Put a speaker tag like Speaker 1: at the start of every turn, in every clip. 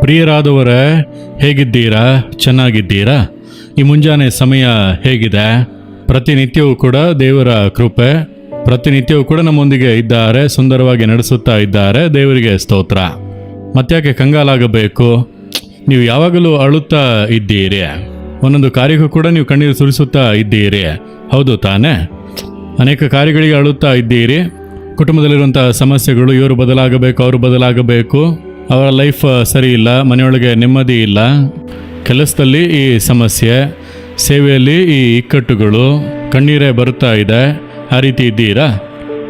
Speaker 1: ಪ್ರಿಯರಾದವರೇ, ಹೇಗಿದ್ದೀರಾ? ಚೆನ್ನಾಗಿದ್ದೀರಾ? ಈ ಮುಂಜಾನೆ ಸಮಯ ಹೇಗಿದೆ? ಪ್ರತಿನಿತ್ಯವೂ ಕೂಡ ದೇವರ ಕೃಪೆ, ಪ್ರತಿನಿತ್ಯವೂ ಕೂಡ ನಮ್ಮೊಂದಿಗೆ ಇದ್ದಾರೆ, ಸುಂದರವಾಗಿ ನಡೆಸುತ್ತಾ ಇದ್ದಾರೆ. ದೇವರಿಗೆ ಸ್ತೋತ್ರ. ಮತ್ತ್ಯಾಕೆ ಕಂಗಾಲಾಗಬೇಕು? ನೀವು ಯಾವಾಗಲೂ ಅಳುತ್ತಾ ಇದ್ದೀರಿ. ಒಂದೊಂದು ಕಾರ್ಯಕ್ಕೂ ಕೂಡ ನೀವು ಕಣ್ಣೀರು ಸುರಿಸುತ್ತಾ ಇದ್ದೀರಿ, ಹೌದು ತಾನೇ? ಅನೇಕ ಕಾರ್ಯಗಳಿಗೆ ಅಳುತ್ತಾ ಇದ್ದೀರಿ. ಕುಟುಂಬದಲ್ಲಿರುವಂಥ ಸಮಸ್ಯೆಗಳು, ಇವರು ಬದಲಾಗಬೇಕು, ಅವರು ಬದಲಾಗಬೇಕು, ಅವರ ಲೈಫ್ ಸರಿ ಇಲ್ಲ, ಮನೆಯೊಳಗೆ ನೆಮ್ಮದಿ ಇಲ್ಲ, ಕೆಲಸದಲ್ಲಿ ಈ ಸಮಸ್ಯೆ, ಸೇವೆಯಲ್ಲಿ ಈ ಇಕ್ಕಟ್ಟುಗಳು, ಕಣ್ಣೀರೇ ಬರುತ್ತಾ ಇದೆ. ಆ ರೀತಿ ಇದ್ದೀರಾ?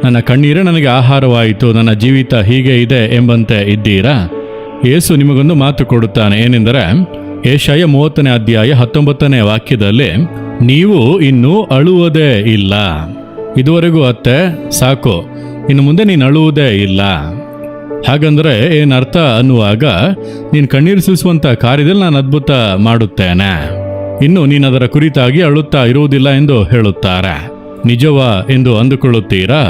Speaker 1: ನನ್ನ ಕಣ್ಣೀರೇ ನನಗೆ ಆಹಾರವಾಯಿತು, ನನ್ನ ಜೀವಿತ ಹೀಗೆ ಇದೆ ಎಂಬಂತೆ ಇದ್ದೀರಾ? ಯೇಸು ನಿಮಗೊಂದು ಮಾತು ಕೊಡುತ್ತಾನೆ. ಏನೆಂದರೆ, ಯೆಶಾಯ 30ನೇ ಅಧ್ಯಾಯ 19ನೇ ವಾಕ್ಯದಲ್ಲಿ, ನೀವು ಇನ್ನೂ ಅಳುವುದೇ ಇಲ್ಲ. ಇದುವರೆಗೂ ಅತ್ತೆ ಸಾಕು, ಇನ್ನು ಮುಂದೆ ನೀನು ಅಳುವುದೇ ಇಲ್ಲ. ಹಾಗಂದ್ರೆ ಏನರ್ಥ ಅನ್ನುವಾಗ, ನೀನು ಕಣ್ಣೀರು ಸುರಿಸುವಂಥ ಕಾರ್ಯದಲ್ಲಿ ನಾನು ಅದ್ಭುತ ಮಾಡುತ್ತೇನೆ, ಇನ್ನು ನೀನು ಅದರ ಕುರಿತಾಗಿ ಅಳುತ್ತಾ ಇರುವುದಿಲ್ಲ ಎಂದು ಹೇಳುತ್ತಾರೆ. ನಿಜವಾ ಎಂದು ಅಂದುಕೊಳ್ಳುತ್ತೀರಾ?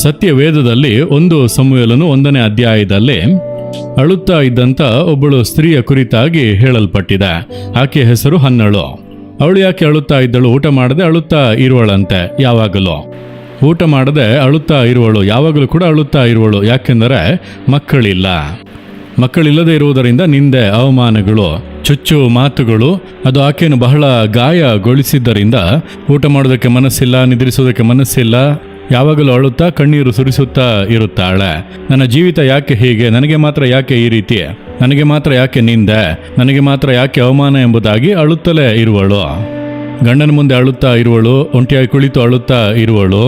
Speaker 1: ಸತ್ಯ ವೇದದಲ್ಲಿ 1 ಸಮುವೇಲನು 1ನೇ ಅಧ್ಯಾಯದಲ್ಲಿ ಅಳುತ್ತಾ ಇದ್ದಂಥ ಒಬ್ಬಳು ಸ್ತ್ರೀಯ ಕುರಿತಾಗಿ ಹೇಳಲ್ಪಟ್ಟಿದೆ. ಆಕೆಯ ಹೆಸರು ಹನ್ನಳು. ಅವಳು ಯಾಕೆ ಅಳುತ್ತಾ ಇದ್ದಳು? ಊಟ ಮಾಡದೆ ಅಳುತ್ತಾ ಇರುವಳಂತೆ. ಯಾವಾಗಲೂ ಊಟ ಮಾಡದೆ ಅಳುತ್ತಾ ಇರುವಳು, ಯಾವಾಗಲೂ ಕೂಡ ಅಳುತ್ತಾ ಇರುವಳು. ಯಾಕೆಂದರೆ ಮಕ್ಕಳಿಲ್ಲದೆ ಇರುವುದರಿಂದ ನಿಂದೆ, ಅವಮಾನಗಳು, ಚುಚ್ಚು ಮಾತುಗಳು ಅದು ಆಕೆಯನ್ನು ಬಹಳ ಗಾಯಗೊಳಿಸಿದ್ದರಿಂದ ಊಟ ಮಾಡೋದಕ್ಕೆ ಮನಸ್ಸಿಲ್ಲ, ನಿದ್ರಿಸೋದಕ್ಕೆ ಮನಸ್ಸಿಲ್ಲ, ಯಾವಾಗಲೂ ಅಳುತ್ತಾ ಕಣ್ಣೀರು ಸುರಿಸುತ್ತಾ ಇರುತ್ತಾಳೆ. ನನ್ನ ಜೀವಿತ ಯಾಕೆ ಹೀಗೆ? ನನಗೆ ಮಾತ್ರ ಯಾಕೆ ಈ ರೀತಿ? ನನಗೆ ಮಾತ್ರ ಯಾಕೆ ನಿಂದೆ? ನನಗೆ ಮಾತ್ರ ಯಾಕೆ ಅವಮಾನ ಎಂಬುದಾಗಿ ಅಳುತ್ತಲೇ ಇರುವಳು. ಗಂಡನ ಮುಂದೆ ಅಳುತ್ತಾ ಇರುವಳು, ಒಂಟಿಯಾಗಿ ಕುಳಿತು ಅಳುತ್ತಾ ಇರುವಳು.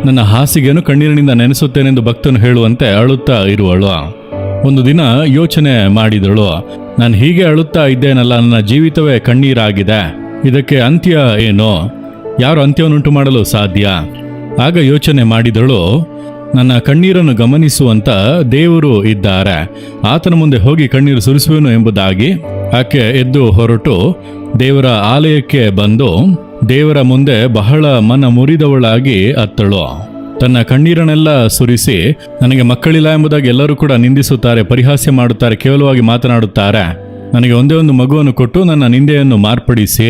Speaker 1: ನನ್ನ ಹಾಸಿಗೆಯನ್ನು ಕಣ್ಣೀರಿನಿಂದ ನೆನೆಸುತ್ತೇನೆಂದು ಭಕ್ತನು ಹೇಳುವಂತೆ ಅಳುತ್ತಾ ಇರುವಳು. ಒಂದು ದಿನ ಯೋಚನೆ ಮಾಡಿದಳು, ನಾನು ಹೀಗೆ ಅಳುತ್ತಾ ಇದ್ದೇನಲ್ಲ, ನನ್ನ ಜೀವಿತವೇ ಕಣ್ಣೀರಾಗಿದೆ, ಇದಕ್ಕೆ ಅಂತ್ಯ ಏನು? ಯಾರು ಅಂತ್ಯವನ್ನುಂಟು ಮಾಡಲು ಸಾಧ್ಯ? ಆಗ ಯೋಚನೆ ಮಾಡಿದಳು, ನನ್ನ ಕಣ್ಣೀರನ್ನು ಗಮನಿಸುವಂತ ದೇವರು ಇದ್ದಾರೆ, ಆತನ ಮುಂದೆ ಹೋಗಿ ಕಣ್ಣೀರು ಸುರಿಸುವೆನು ಎಂಬುದಾಗಿ ಆಕೆ ಎದ್ದು ಹೊರಟು ದೇವರ ಆಲಯಕ್ಕೆ ಬಂದು ದೇವರ ಮುಂದೆ ಬಹಳ ಮನ ಮುರಿದವಳಾಗಿ ಅತ್ತಳು. ತನ್ನ ಕಣ್ಣೀರನ್ನೆಲ್ಲ ಸುರಿಸಿ, ನನಗೆ ಮಕ್ಕಳಿಲ್ಲ ಎಂಬುದಾಗಿ ಎಲ್ಲರೂ ಕೂಡ ನಿಂದಿಸುತ್ತಾರೆ, ಪರಿಹಾಸ್ಯ ಮಾಡುತ್ತಾರೆ, ಕೇವಲವಾಗಿ ಮಾತನಾಡುತ್ತಾರೆ. ನನಗೆ ಒಂದೇ ಒಂದು ಮಗುವನ್ನು ಕೊಟ್ಟು ನನ್ನ ನಿಂದೆಯನ್ನು ಮಾರ್ಪಡಿಸಿ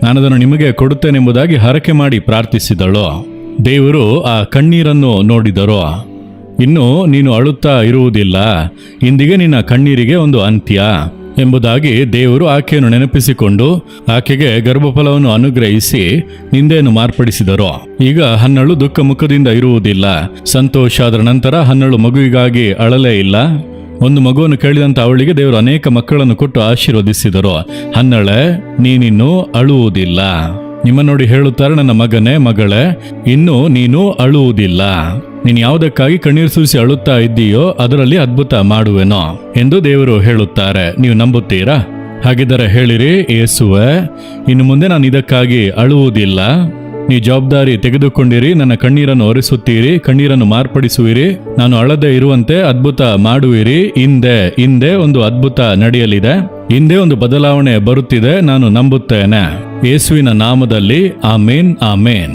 Speaker 1: ನಾನದನ್ನು ನಿಮಗೆ ಕೊಡುತ್ತೇನೆಂಬುದಾಗಿ ಹರಕೆ ಮಾಡಿ ಪ್ರಾರ್ಥಿಸಿದಳು. ದೇವರು ಆ ಕಣ್ಣೀರನ್ನು ನೋಡಿದರು. ಇನ್ನು ನೀನು ಅಳುತ್ತಾ ಇರುವುದಿಲ್ಲ, ಇಂದಿಗೆ ನಿನ್ನ ಕಣ್ಣೀರಿಗೆ ಒಂದು ಅಂತ್ಯ ಎಂಬುದಾಗಿ ದೇವರು ಆಕೆಯನ್ನು ನೆನಪಿಸಿಕೊಂಡು ಆಕೆಗೆ ಗರ್ಭಫಲವನ್ನು ಅನುಗ್ರಹಿಸಿ ನಿಂದೆಯನ್ನು ಮಾರ್ಪಡಿಸಿದರು. ಈಗ ಹನ್ನಳು ದುಃಖ ಮುಖದಿಂದ ಇರುವುದಿಲ್ಲ, ಸಂತೋಷ. ಅದರ ನಂತರ ಹನ್ನಳು ಮಗುವಿಗಾಗಿ ಅಳಲೇ ಇಲ್ಲ. ಒಂದು ಮಗುವನ್ನು ಕೇಳಿದಂಥ ಅವಳಿಗೆ ದೇವರು ಅನೇಕ ಮಕ್ಕಳನ್ನು ಕೊಟ್ಟು ಆಶೀರ್ವದಿಸಿದರು. ಹನ್ನಳೆ, ನೀನಿನ್ನು ಅಳುವುದಿಲ್ಲ. ನಿಮ್ಮ ನೋಡಿ ಹೇಳುತ್ತಾರೆ, ನನ್ನ ಮಗನೇ, ಮಗಳೇ, ಇನ್ನು ನೀನು ಅಳುವುದಿಲ್ಲ. ನೀನು ಯಾವುದಕ್ಕಾಗಿ ಕಣ್ಣೀರು ಸುರಿಸಿ ಅಳುತ್ತಾ ಇದ್ದೀಯೋ ಅದರಲ್ಲಿ ಅದ್ಭುತ ಮಾಡುವೆನೋ ಎಂದು ದೇವರು ಹೇಳುತ್ತಾರೆ. ನೀವು ನಂಬುತ್ತೀರಾ? ಹಾಗಿದ್ದರೆ ಹೇಳಿರಿ, ಯೇಸುವೆ, ಇನ್ನು ಮುಂದೆ ನಾನು ಇದಕ್ಕಾಗಿ ಅಳುವುದಿಲ್ಲ. ನೀವು ಜವಾಬ್ದಾರಿ ತೆಗೆದುಕೊಂಡಿರಿ, ನನ್ನ ಕಣ್ಣೀರನ್ನು ಒರೆಸುತ್ತೀರಿ, ಕಣ್ಣೀರನ್ನು ಮಾರ್ಪಡಿಸುವಿರಿ, ನಾನು ಅಳದೆ ಇರುವಂತೆ ಅದ್ಭುತ ಮಾಡುವಿರಿ. ಹಿಂದೆ ಒಂದು ಅದ್ಭುತ ನಡೆಯಲಿದೆ, ಹಿಂದೆ ಒಂದು ಬದಲಾವಣೆ ಬರುತ್ತಿದೆ, ನಾನು ನಂಬುತ್ತೇನೆ. ಯೇಸುವಿನ ನಾಮದಲ್ಲಿ ಆಮೇನ್, ಆಮೇನ್.